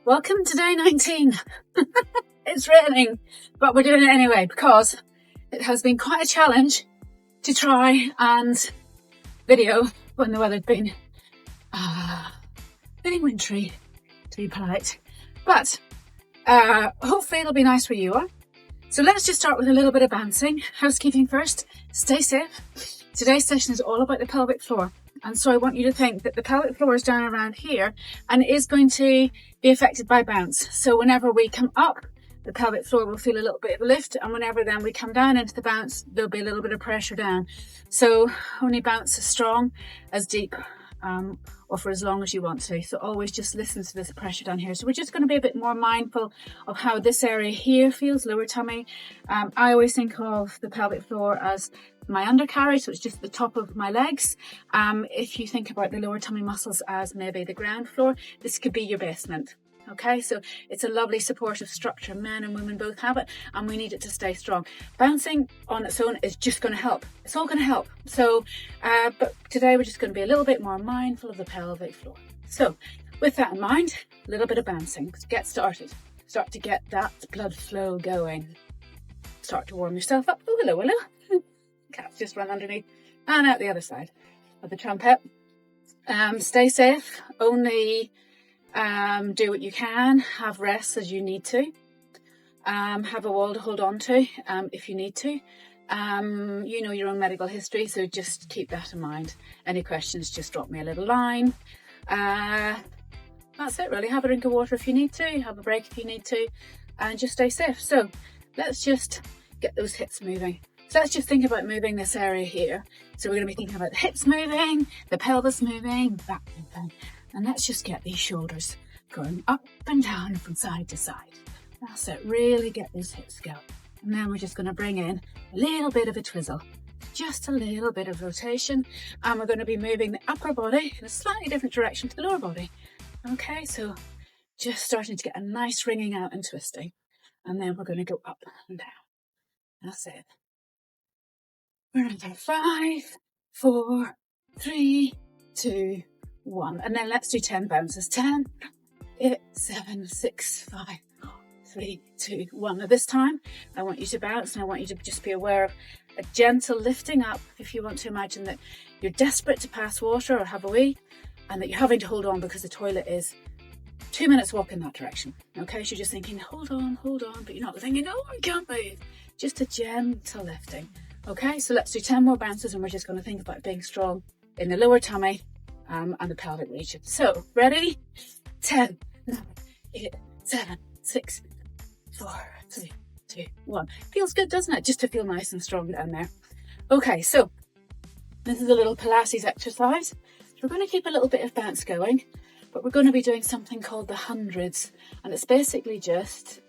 Welcome to day 19. It's raining, but we're doing it anyway because it has been quite a challenge to try and video when the weather's been feeling wintry, to be polite. But hopefully it'll be nice where you are. So let's just start with a little bit of bouncing. Housekeeping first. Stay safe. Today's session is all about the pelvic floor. And so I want you to think that the pelvic floor is down around here and it is going to be affected by bounce. So whenever we come up, the pelvic floor will feel a little bit of a lift, and whenever then we come down into the bounce, there'll be a little bit of pressure down. So only bounce as strong, as deep, or for as long as you want to. So always just listen to this pressure down here. So we're just going to be a bit more mindful of how this area here feels, lower tummy. I always think of the pelvic floor as my undercarriage, so it's just the top of my legs. If you think about the lower tummy muscles as maybe the ground floor, this could be your basement. Okay, so it's a lovely supportive structure. Men and women both have it, and we need it to stay strong. Bouncing on its own is just going to help. It's all going to help. So, but today we're just going to be a little bit more mindful of the pelvic floor. So, with that in mind, a little bit of bouncing. Get started. Start to get that blood flow going. Start to warm yourself up. Oh, hello, hello. Cats just run underneath and out the other side of the trumpet. Stay safe. Only do what you can. Have rest as you need to. Have a wall to hold on to if you need to. You know your own medical history, so just keep that in mind. Any questions, just drop me a little line. That's it really. Have a drink of water if you need to. Have a break if you need to. And just stay safe. So let's just get those hips moving. So let's just think about moving this area here. So we're going to be thinking about the hips moving, the pelvis moving, back moving. And let's just get these shoulders going up and down from side to side. That's it, really get these hips going. And then we're just going to bring in a little bit of a twizzle, just a little bit of rotation. And we're going to be moving the upper body in a slightly different direction to the lower body. Okay, so just starting to get a nice ringing out and twisting. And then we're going to go up and down. That's it. We're on 5, 4, 3, 2, 1. And then let's do 10 bounces. 10, 8, 7, 6, 5, 4, 3, 2, 1. Now this time, I want you to bounce, and I want you to just be aware of a gentle lifting up. If you want to imagine that you're desperate to pass water or have a wee, and that you're having to hold on because the toilet is 2 minutes walk in that direction. Okay, so you're just thinking, hold on, but you're not thinking, oh, I can't move. Just a gentle lifting. Okay, so let's do 10 more bounces, and we're just going to think about being strong in the lower tummy and the pelvic region. So, ready? 10, 9, 8, 7, 6, 4, 3, 2, 1. Feels good, doesn't it? Just to feel nice and strong down there. Okay, so this is a little Pilates exercise. So we're going to keep a little bit of bounce going, but we're going to be doing something called the hundreds. And it's basically just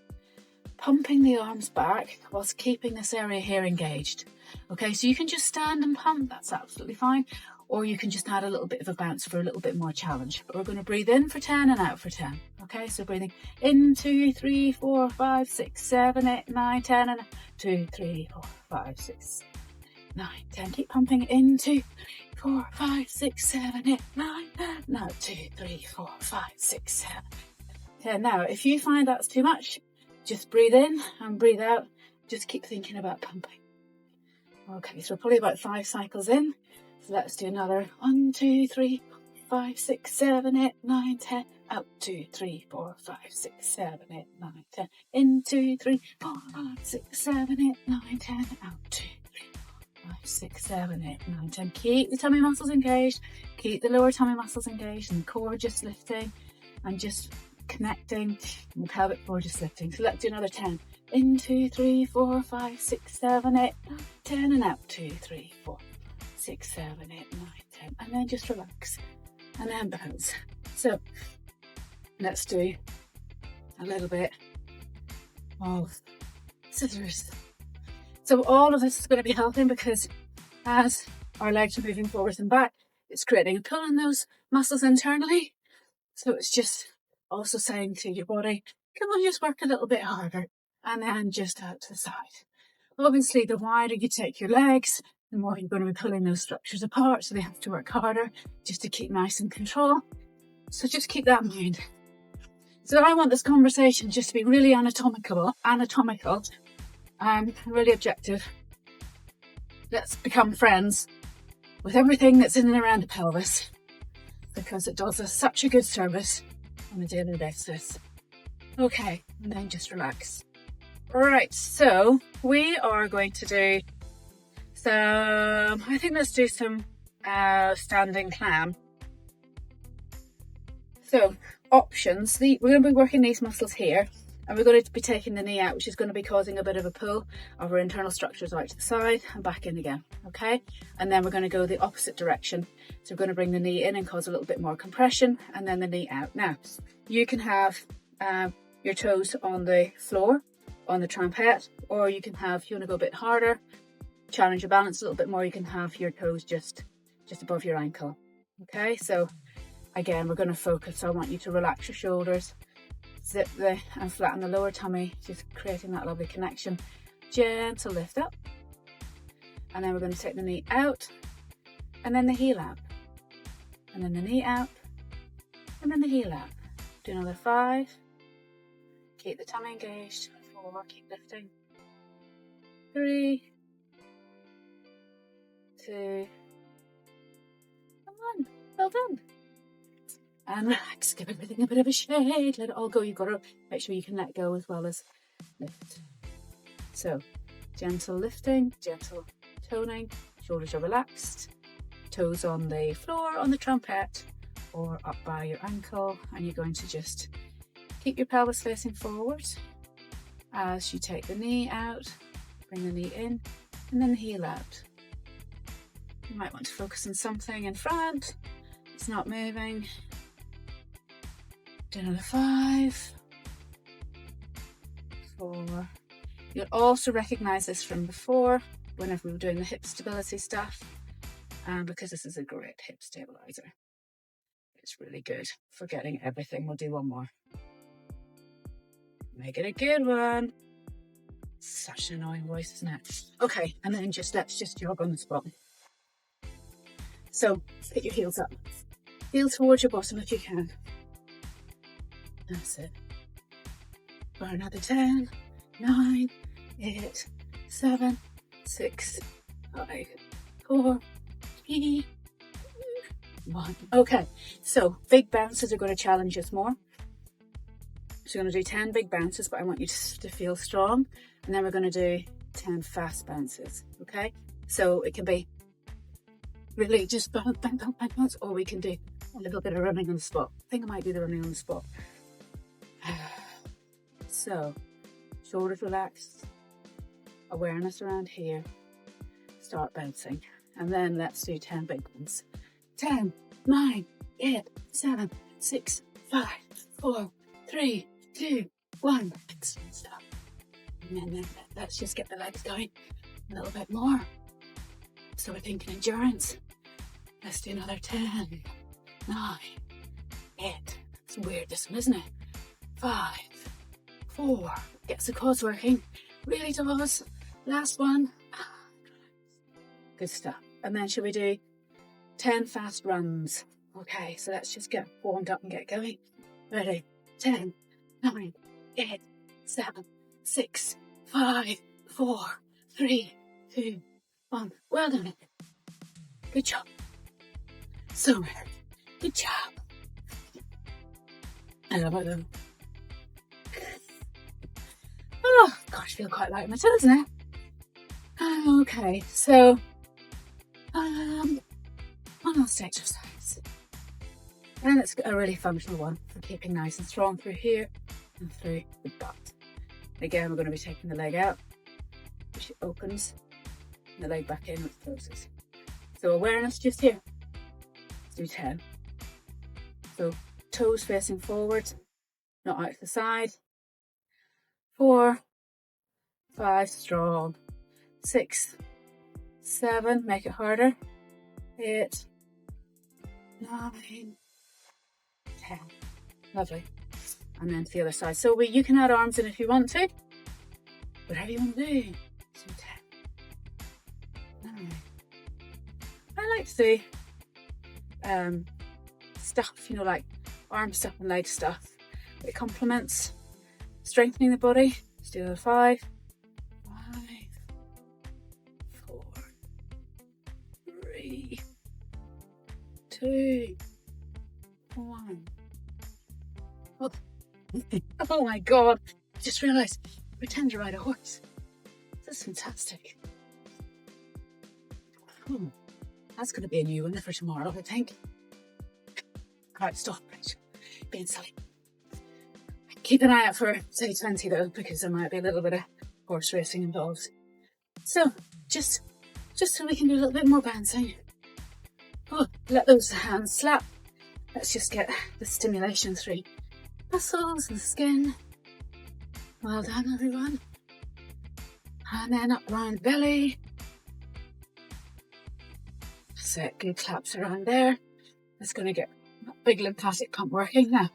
pumping the arms back whilst keeping this area here engaged. Okay, so you can just stand and pump, that's absolutely fine. Or you can just add a little bit of a bounce for a little bit more challenge. But we're going to breathe in for 10 and out for 10. Okay, so breathing in 2, 3, 4, 5, 6, 7, 8, 9, 10, and 2, 3, 4, 5, 6, 9, 10. Keep pumping in 2, 4, 5, 6, 7, 8, 9. Now 2, 3, 4, 5, 6, 7, 10. Now, if you find that's too much, just breathe in and breathe out. Just keep thinking about pumping. Okay, so we're probably about 5 cycles in. So let's do another 1, 2, 3, 5, 6, 7, 8, 9, 10. Out 2, 3, 4, 5, 6, 7, 8, 9, 10. In 2, 3, 4, 5, 6, 7, 8, 9, 10. Out 2, 3, 4, 5, 6, 7, 8, 9, 10. Keep the tummy muscles engaged. Keep the lower tummy muscles engaged, and the core just lifting and just connecting, and the pelvic floor just lifting. So let's do another 10. In 2, 3, 4, 5, 6, 7, 8, 9, 10. And out 2, 3, 4, 6, 7, 8, 9, 10. And then just relax and then bounce. So let's do a little bit of scissors. So all of this is going to be helping because as our legs are moving forwards and back, it's creating a pull in those muscles internally. So it's just also saying to your body, come on, just work a little bit harder, and then just out to the side. Obviously, the wider you take your legs, the more you're going to be pulling those structures apart, so they have to work harder just to keep nice and control. So just keep that in mind. So I want this conversation just to be really anatomical and really objective. Let's become friends with everything that's in and around the pelvis, because it does us such a good service on a daily basis. Okay, and then just relax. Right, so we are going to do some, I think let's do some standing clam. So options, we're going to be working these muscles here, and we're going to be taking the knee out, which is going to be causing a bit of a pull of our internal structures out to the side and back in again, okay? And then we're going to go the opposite direction. So we're going to bring the knee in and cause a little bit more compression, and then the knee out. Now, you can have your toes on the floor, on the trumpet, or you can have, if you want to go a bit harder, challenge your balance a little bit more, you can have your toes just above your ankle, okay? So again, we're going to focus. I want you to relax your shoulders, zip and flatten the lower tummy, just creating that lovely connection. Gentle lift up, and then we're going to take the knee out, and then the heel out, and then the knee out, and then the heel out. Do another 5. Keep the tummy engaged. 4. Keep lifting. 3, 2, and 1. Well done. And relax, give everything a bit of a shake, let it all go. You've got to make sure you can let go as well as lift. So, gentle lifting, gentle toning, shoulders are relaxed, toes on the floor, on the trumpet, or up by your ankle, and you're going to just keep your pelvis facing forward as you take the knee out, bring the knee in, and then the heel out. You might want to focus on something in front, it's not moving. Do another 5, 4. You'll also recognize this from before, whenever we were doing the hip stability stuff, because this is a great hip stabilizer. It's really good for getting everything. We'll do one more. Make it a good one. Such an annoying voice, isn't it? Okay, and then let's just jog on the spot. So put your heels up. Heels towards your bottom if you can. That's it. For another 10, 9, 8, 7, 6, 5, 4, 3, 2, 1. Okay, so big bounces are going to challenge us more. So we're going to do 10 big bounces, but I want you to feel strong. And then we're going to do 10 fast bounces, okay? So it can be really just bang, bang, bang, bang, bounce, or we can do a little bit of running on the spot. I think I might do the running on the spot. So, shoulders relaxed, awareness around here, start bouncing, and then let's do 10 big ones. 10, 9, 8, 7, 6, 5, 4, 3, 2, 1. Excellent stuff. And then let's just get the legs going a little bit more. So we're thinking endurance. Let's do another 10, 9, 8. It's weird, this one, isn't it? 5, 4. Gets the quads working. Really does. Last one. Good stuff. And then shall we do 10 fast runs? Okay, so let's just get warmed up and get going. Ready? 10, 9, 8, 7, 6, 5, 4, 3, 2, 1. Well done. Good job. So good. Good job. I love it. Oh, gosh, I feel quite light in my toes now. Okay, so one last exercise. And it's a really functional one for keeping nice and strong through here and through the butt. Again, we're going to be taking the leg out, which opens, and the leg back in, which closes. So awareness just here. Let's do 10. So toes facing forward, not out to the side. 4, 5, strong. 6, 7, make it harder. 8, 9, 10. Lovely. And then to the other side. So you can add arms in if you want to. Whatever you want to do. So 10. 9. I like to do stuff, like arm stuff and leg stuff It complements strengthening the body. Let's do a 5, 4, 3, 2, 1. Oh, oh my God. I just realised, pretend to ride a horse. That's fantastic. That's going to be a new one for tomorrow, I think. Right, stop, right. Being silly. Keep an eye out for say 20 though, because there might be a little bit of horse racing involved. So, just so we can do a little bit more bouncing. Oh, let those hands slap. Let's just get the stimulation through muscles and skin. Well done, everyone. And then up around belly. Set good claps around there. It's going to get that big lymphatic pump working now.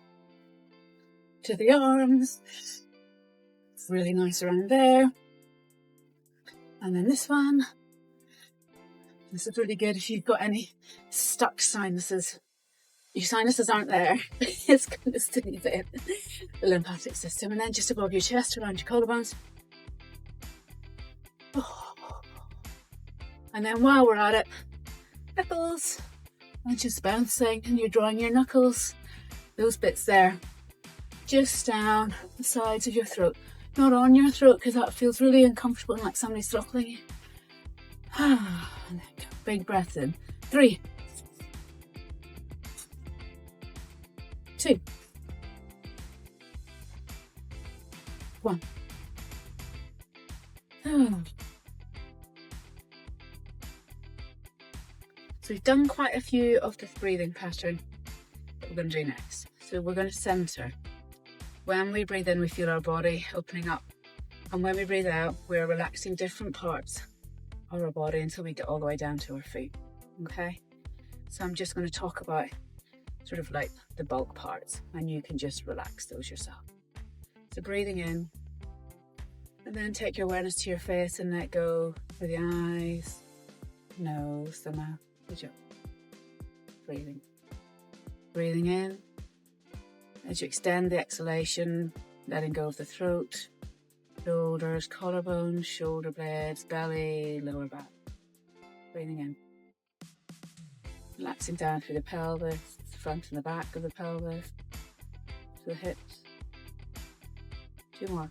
To the arms. It's really nice around there. And then this one. This is really good if you've got any stuck sinuses. Your sinuses aren't there. It's going to stimulate the lymphatic system. And then just above your chest, around your collarbones. And then while we're at it, knuckles. And just bouncing, and you're drawing your knuckles. Those bits there. Just down the sides of your throat. Not on your throat, because that feels really uncomfortable, like somebody's throttling you. And then go. Big breath in. 3, 2, 1. So we've done quite a few of this breathing pattern that we're going to do next. So we're going to center. When we breathe in, we feel our body opening up. And when we breathe out, we're relaxing different parts of our body until we get all the way down to our feet. Okay? So I'm just going to talk about sort of like the bulk parts, and you can just relax those yourself. So breathing in, and then take your awareness to your face and let go for the eyes, nose, the mouth. Good job. Breathing. Breathing in. As you extend the exhalation, letting go of the throat, shoulders, collarbones, shoulder blades, belly, lower back. Breathing in. Relaxing down through the pelvis, the front and the back of the pelvis, to the hips. 2 more.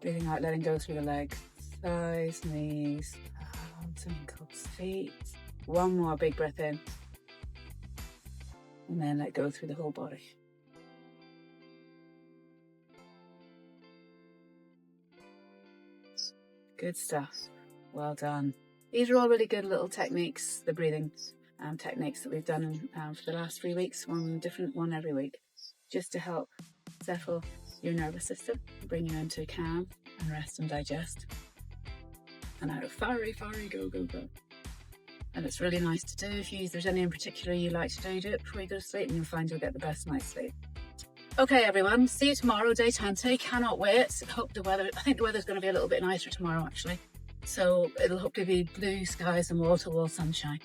Breathing out, letting go through the legs, thighs, knees, arms, ankles, feet. 1 more big breath in. And then let go through the whole body. Good stuff. Well done. These are all really good little techniques, the breathing techniques that we've done for the last 3 weeks, one different one every week, just to help settle your nervous system, bring you into calm and rest and digest. And out of fiery, go. And it's really nice to do. If there's any in particular you like to do, do it before you go to sleep, and you'll find you'll get the best night's sleep. Okay, everyone, see you tomorrow, day 20. Cannot wait. I think the weather's going to be a little bit nicer tomorrow, actually. So it'll hopefully be blue skies and wall-to-wall sunshine.